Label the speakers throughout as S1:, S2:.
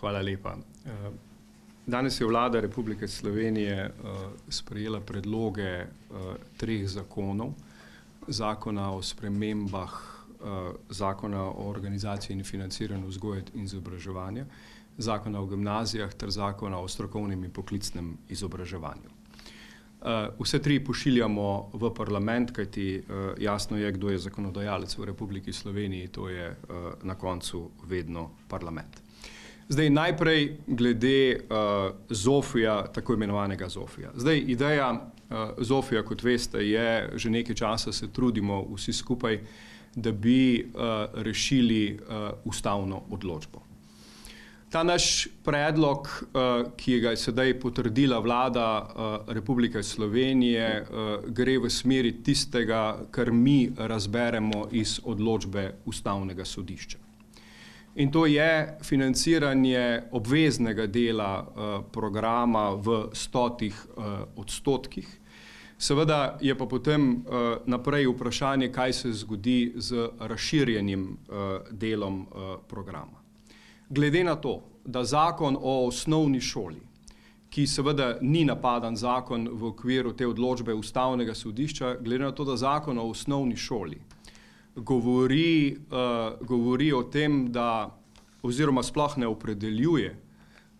S1: Hvala lepa. Danes je Vlada Republike Slovenije sprejela predloge treh zakonov. Zakona o spremembah Zakona o organizaciji in financiranju vzgoje in izobraževanja, Zakona o gimnazijah ter Zakona o strokovnem in poklicnem izobraževanju. Vse tri pošiljamo v parlament, kajti jasno je, kdo je zakonodajalec v Republiki Sloveniji, to je na koncu vedno parlament. Zdaj najprej glede ZOFI-ja, tako imenovanega ZOFI-ja. Zdaj ideja ZOFI-ja, kot veste, je, že nekaj časa se trudimo vsi skupaj, da bi rešili ustavno odločbo. Ta naš predlog, ki ga je sedaj potrdila Vlada Republike Slovenije, gre v smeri tistega, kar mi razberemo iz odločbe Ustavnega sodišča. In to je financiranje obveznega dela programa v 100%. Seveda je pa potem naprej vprašanje, kaj se zgodi z razširjenim delom programa. Glede na to, da zakon o osnovni šoli, ki seveda ni napadan zakon v okviru te odločbe Ustavnega sodišča, glede na to, da zakon o osnovni šoli govori o tem, da oziroma sploh ne opredeljuje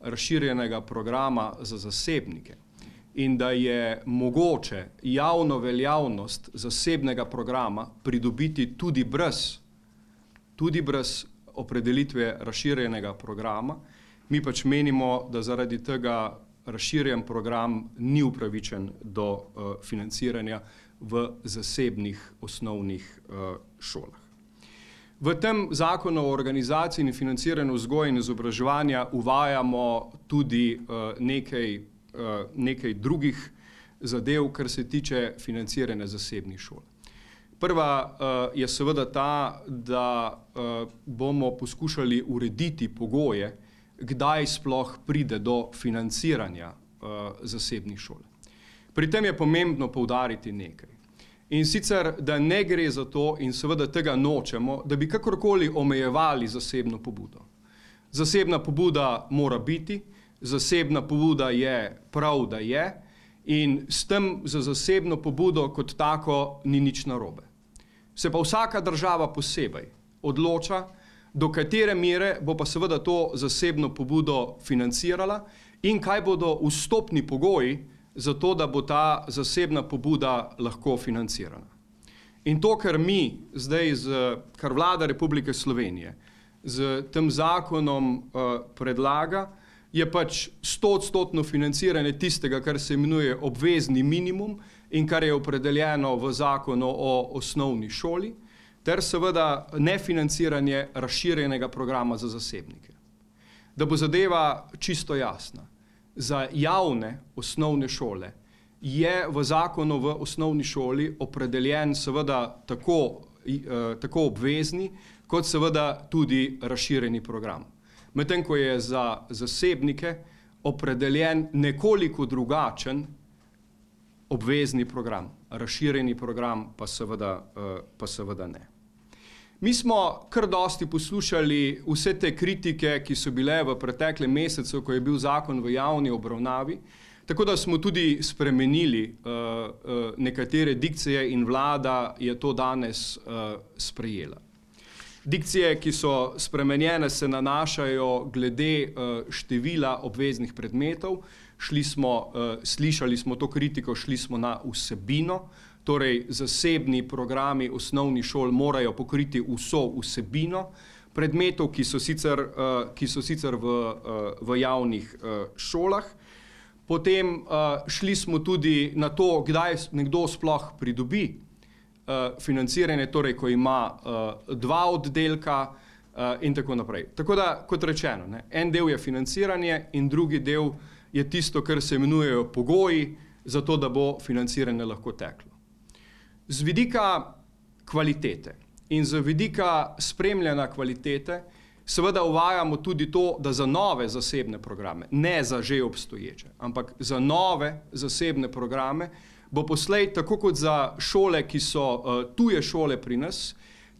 S1: razširjenega programa za zasebnike in da je mogoče javno veljavnost zasebnega programa pridobiti tudi brez opredelitve razširjenega programa, mi pač menimo, da zaradi tega razširjen program ni upravičen do financiranja v zasebnih osnovnih šolah. V tem zakonu o organizaciji in financiranju vzgoje in izobraževanja uvajamo tudi nekaj drugih zadev, kar se tiče financiranja zasebnih šol. Prva je seveda ta, da bomo poskušali urediti pogoje, kdaj sploh pride do financiranja zasebnih šol. Pri tem je pomembno poudariti nekaj. In sicer, da ne gre za to, in seveda tega nočemo, da bi kakorkoli omejevali zasebno pobudo. Zasebna pobuda mora biti, zasebna pobuda je prav, da je, in s tem za zasebno pobudo kot tako ni nič narobe. Se pa vsaka država posebej odloča, do katere mere bo pa seveda to zasebno pobudo financirala in kaj bodo vstopni pogoji za to, da bo ta zasebna pobuda lahko financirana. In to, kar mi zdaj, kar Vlada Republike Slovenije z tem zakonom predlaga, je pač 100% financiranje tistega, kar se imenuje obvezni minimum in kar je opredeljeno v zakonu o osnovni šoli, ter seveda nefinanciranje razširjenega programa za zasebnike. Da bo zadeva čisto jasna. Za javne osnovne šole je v zakonu v osnovni šoli opredeljen seveda tako obvezni, kot seveda tudi razširjeni program. Medtem ko je za zasebnike opredeljen nekoliko drugačen obvezni program, razširjeni program pa seveda ne. Mi smo kar dosti poslušali vse te kritike, ki so bile v preteklem mesecu, ko je bil zakon v javni obravnavi, tako da smo tudi spremenili nekatere dikcije in Vlada je to danes sprejela. Dikcije, ki so spremenjene, se nanašajo glede števila obveznih predmetov. Slišali smo to kritiko, šli smo na vsebino, torej zasebni programi osnovnih šol morajo pokriti vso vsebino predmetov, ki so sicer v javnih šolah. Potem šli smo tudi na to, kdaj nekdo sploh pridobi financiranje, torej ko ima dva oddelka in tako naprej. Tako da, kot rečeno, en del je financiranje in drugi del je tisto, kar se imenujejo pogoji za to, da bo financiranje lahko teklo. Z vidika kvalitete in z vidika spremljanja kvalitete seveda uvajamo tudi to, da za nove zasebne programe, ne za že obstoječe, ampak za nove zasebne programe bo poslej, tako kot za šole, ki so tuje šole pri nas,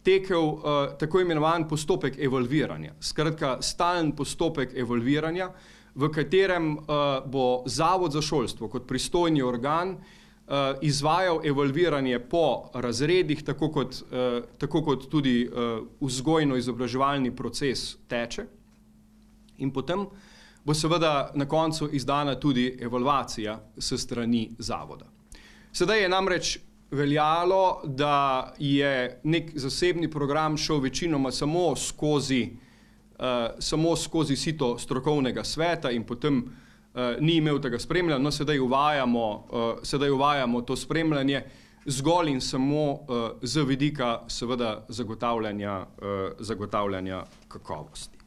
S1: tekel tako imenovan postopek evalviranja. Skratka, stalen postopek evalviranja, v katerem bo Zavod za šolstvo kot pristojni organ izvajal evalviranje po razredih, tako kot tudi vzgojno-izobraževalni proces teče. In potem bo seveda na koncu izdana tudi evalvacija s strani zavoda. Sedaj je namreč veljalo, da je nek zasebni program šel večinoma samo skozi sito strokovnega sveta in potem ni imel tega spremljanja. No, sedaj uvajamo to spremljanje zgolj in samo z vidika seveda zagotavljanja kakovosti.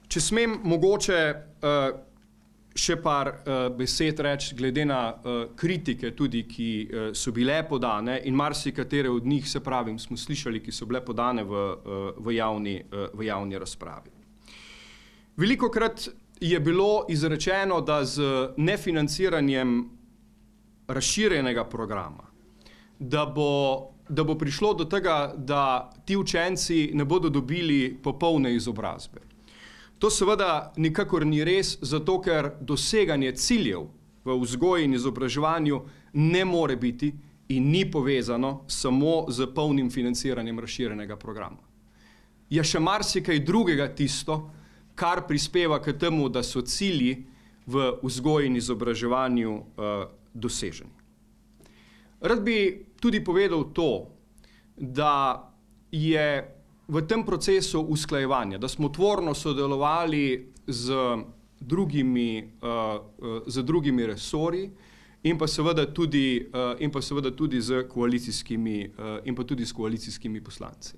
S1: Če smem mogoče še par besed reči glede na kritike tudi, ki so bile podane in marsikatere od njih, se pravim, smo slišali, ki so bile podane v javni razpravi. Velikokrat je bilo izrečeno, da z nefinanciranjem razširjenega programa, da bo prišlo do tega, da ti učenci ne bodo dobili popolne izobrazbe. To seveda nikakor ni res, zato ker doseganje ciljev v vzgoji in izobraževanju ne more biti in ni povezano samo z polnim financiranjem razširjenega programa. Je še marsikaj drugega tisto, kar prispeva k temu, da so cilji v vzgoji in izobraževanju doseženi. Rad bi tudi povedal to, da je v tem procesu usklajevanja, da smo tvorno sodelovali z drugimi resorji in pa seveda tudi s koalicijskimi poslanci.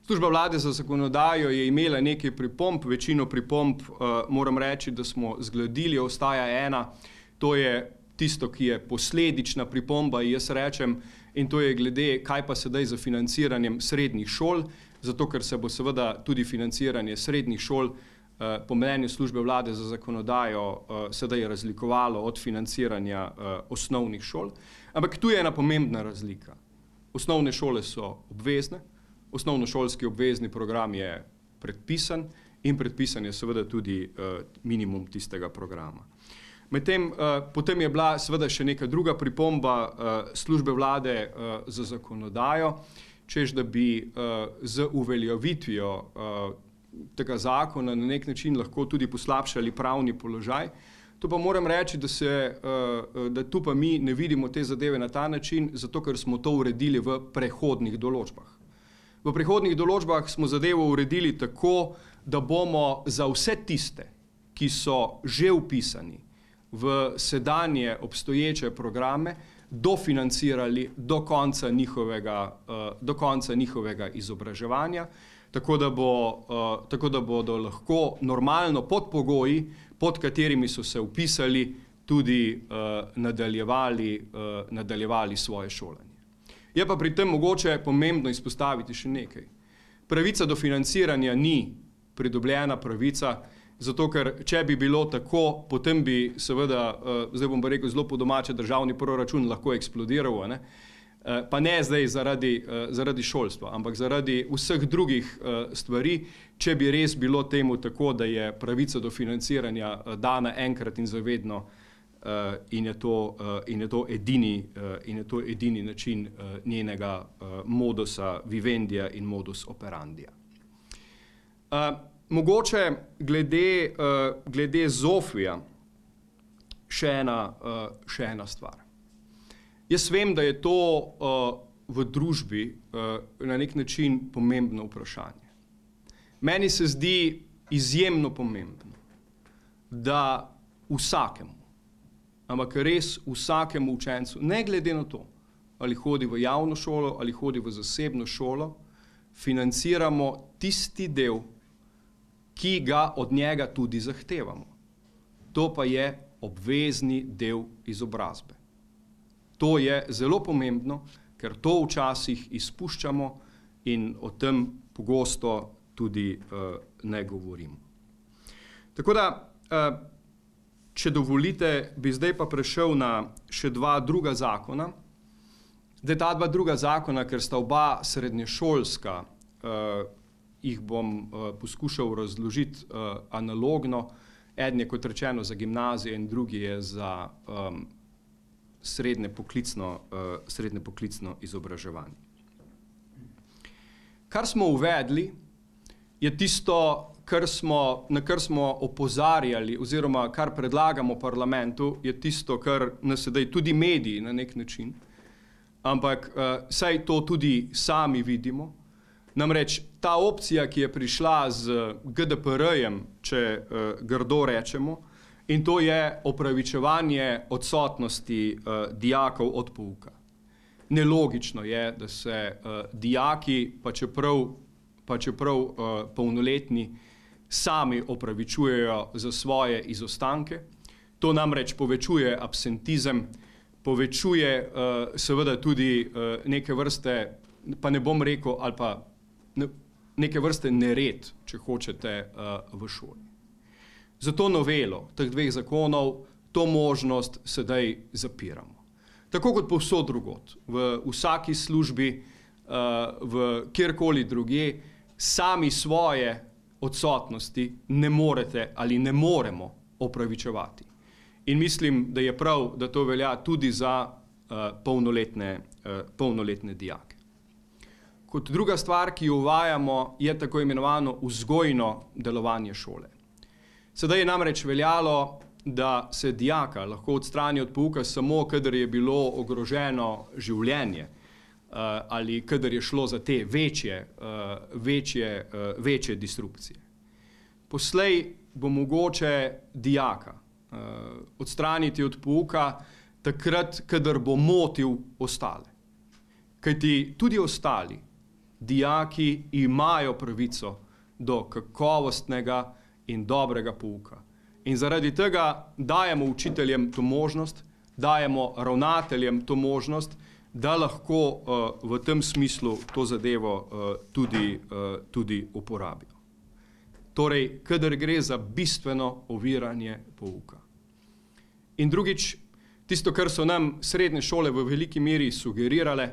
S1: Služba vlade za zakonodajo je imela nekaj pripomb, večino pripomb moram reči, da smo zgladili, ostaja ena, to je tisto, ki je posledična pripomba, jaz rečem, in to je glede, kaj pa sedaj za financiranjem srednjih šol, zato ker se bo seveda tudi financiranje srednjih šol po mnenju službe vlade za zakonodajo sedaj razlikovalo od financiranja osnovnih šol. Ampak tu je ena pomembna razlika. Osnovne šole so obvezne, osnovnošolski obvezni program je predpisan in predpisan je seveda tudi minimum tistega programa. Potem je bila seveda še neka druga pripomba službe vlade za zakonodajo, češ da bi z uveljavitvijo tega zakona na nek način lahko tudi poslabšali pravni položaj. To pa moram reči, da tu pa mi ne vidimo te zadeve na ta način, zato ker smo to uredili v prehodnih določbah. V prehodnih določbah smo zadevo uredili tako, da bomo za vse tiste, ki so že vpisani v sedanje obstoječe programe, dofinancirali do konca njihovega izobraževanja, tako da bodo lahko normalno pod pogoji, pod katerimi so se vpisali, tudi nadaljevali svoje šolanje. Je pa pri tem mogoče pomembno izpostaviti še nekaj. Pravica do financiranja ni pridobljena pravica, zato ker če bi bilo tako, potem bi seveda, zdaj bom pa rekel zelo po domače, državni proračun lahko eksplodiral, pa ne zdaj zaradi šolstva, ampak zaradi vseh drugih stvari, če bi res bilo temu tako, da je pravica do financiranja dana enkrat in zavedno in je to edini način njenega modusa vivendija in modus operandija. Mogoče glede ZOFVI-ja še ena stvar. Jaz vem, da je to v družbi na nek način pomembno vprašanje. Meni se zdi izjemno pomembno, da vsakemu, ampak res vsakemu učencu, ne glede na to, ali hodi v javno šolo ali hodi v zasebno šolo, financiramo tisti del, ki ga od njega tudi zahtevamo. To pa je obvezni del izobrazbe. To je zelo pomembno, ker to včasih izpuščamo in o tem pogosto tudi ne govorimo. Tako da, če dovolite, bi zdaj pa prešel na še dva druga zakona, Zdaj, ta dva druga zakona, ker sta oba srednješolska, jih bom poskušal razložiti analogno. Eden je, kot rečeno, za gimnazije in drugi je za srednje poklicno izobraževanje. Kar smo uvedli, je tisto, na kar smo opozarjali oziroma kar predlagamo parlamentu, je tisto, kar nas sedaj tudi mediji na nek način, ampak saj to tudi sami vidimo. Namreč ta opcija, ki je prišla z GDPR-jem, če grdo rečemo, in to je opravičevanje odsotnosti dijakov od pouka. Nelogično je, da se dijaki, pa čeprav polnoletni, sami opravičujejo za svoje izostanke. To namreč povečuje absentizem, povečuje seveda tudi neke vrste, pa ne bom rekel, ali pa neke vrste nered, če hočete, v šoli. Zato novelo teh dveh zakonov to možnost sedaj zapiramo. Tako kot povsod drugod, v vsaki službi, v kjerkoli drugje, sami svoje odsotnosti ne morete ali ne moremo opravičevati. In mislim, da je prav, da to velja tudi za polnoletne dijake. Kot druga stvar, ki jo uvajamo, je tako imenovano vzgojno delovanje šole. Sedaj je namreč veljalo, da se dijaka lahko odstrani od pouka samo, kadar je bilo ogroženo življenje ali kadar je šlo za te večje disrupcije. Poslej bo mogoče dijaka odstraniti od pouka takrat, kadar bo motil ostale. Kajti tudi ostali dijaki imajo pravico do kakovostnega in dobrega pouka. In zaradi tega dajemo učiteljem to možnost, dajemo ravnateljem to možnost, da lahko v tem smislu to zadevo tudi uporabijo. Torej, kadar gre za bistveno oviranje pouka. In drugič, tisto, kar so nam srednje šole v veliki meri sugerirale,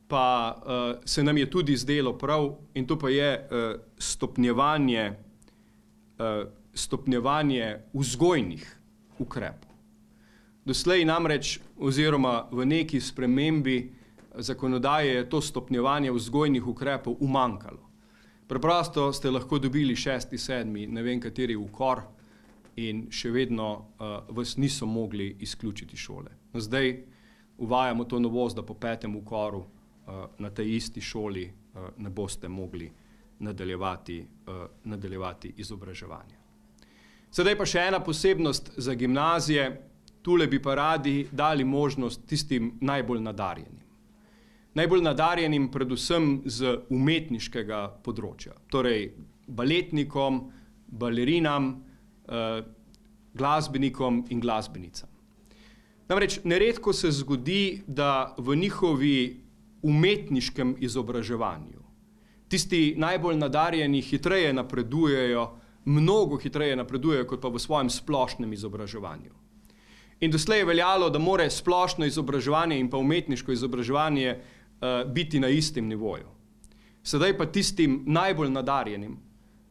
S1: pa se nam je tudi zdelo prav, in to pa je stopnjevanje vzgojnih ukrepov. Doslej namreč, oziroma v neki spremembi zakonodaje je to stopnjevanje vzgojnih ukrepov umanjkalo. Preprosto ste lahko dobili 6., 7., ne vem kateri ukor in še vedno vas niso mogli izključiti šole. Zdaj uvajamo to novost, da po 5. ukoru na tej isti šoli ne boste mogli nadaljevati izobraževanje. Sedaj pa še ena posebnost za gimnazije. Tule bi pa radi dali možnost tistim najbolj nadarjenim. Najbolj nadarjenim predvsem z umetniškega področja, torej baletnikom, balerinam, glasbenikom in glasbenicam. Namreč neredko se zgodi, da v njihovi umetniškem izobraževanju tisti najbolj nadarjeni hitreje napredujejo, mnogo hitreje napredujejo, kot pa v svojem splošnem izobraževanju. In doslej je veljalo, da mora splošno izobraževanje in pa umetniško izobraževanje biti na istem nivoju. Sedaj pa tistim najbolj nadarjenim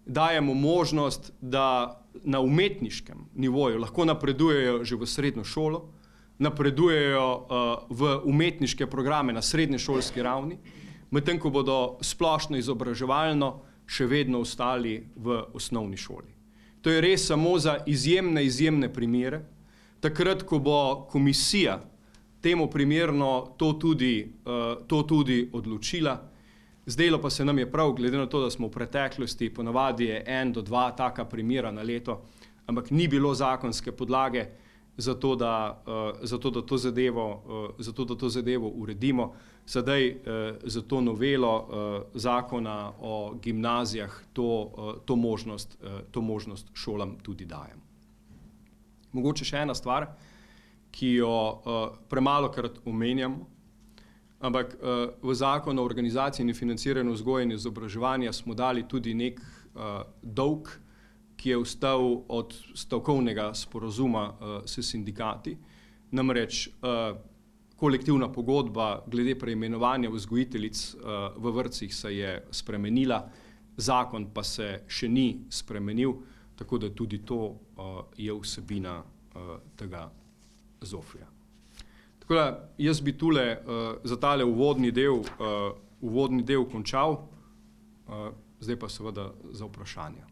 S1: dajemo možnost, da na umetniškem nivoju lahko napredujejo že v srednjo šolo, napredujejo v umetniške programe na srednješolski ravni, medtem ko bodo splošno izobraževalno še vedno ostali v osnovni šoli. To je res samo za izjemne primere. Takrat, ko bo komisija temu primerno to tudi odločila, zdelo pa se nam je prav, glede na to, da smo v preteklosti, ponavadi je 1 do 2 taka primera na leto, ampak ni bilo zakonske podlage za to, da to zadevo uredimo. Sedaj za to novelo zakona o gimnazijah to možnost šolam tudi dajemo. Mogoče še ena stvar, ki jo premalokrat omenjamo, ampak v zakon o organizaciji in financiranju vzgoje in izobraževanja smo dali tudi nek dolg, ki je ostal od stavkovnega sporazuma s sindikati. Namreč kolektivna pogodba glede preimenovanja vzgojiteljic v vrtcih se je spremenila, zakon pa se še ni spremenil, tako da tudi to je vsebina tega ZOFVI-ja. Tako da jaz bi tule za tale uvodni del končal, zdaj pa seveda za vprašanja.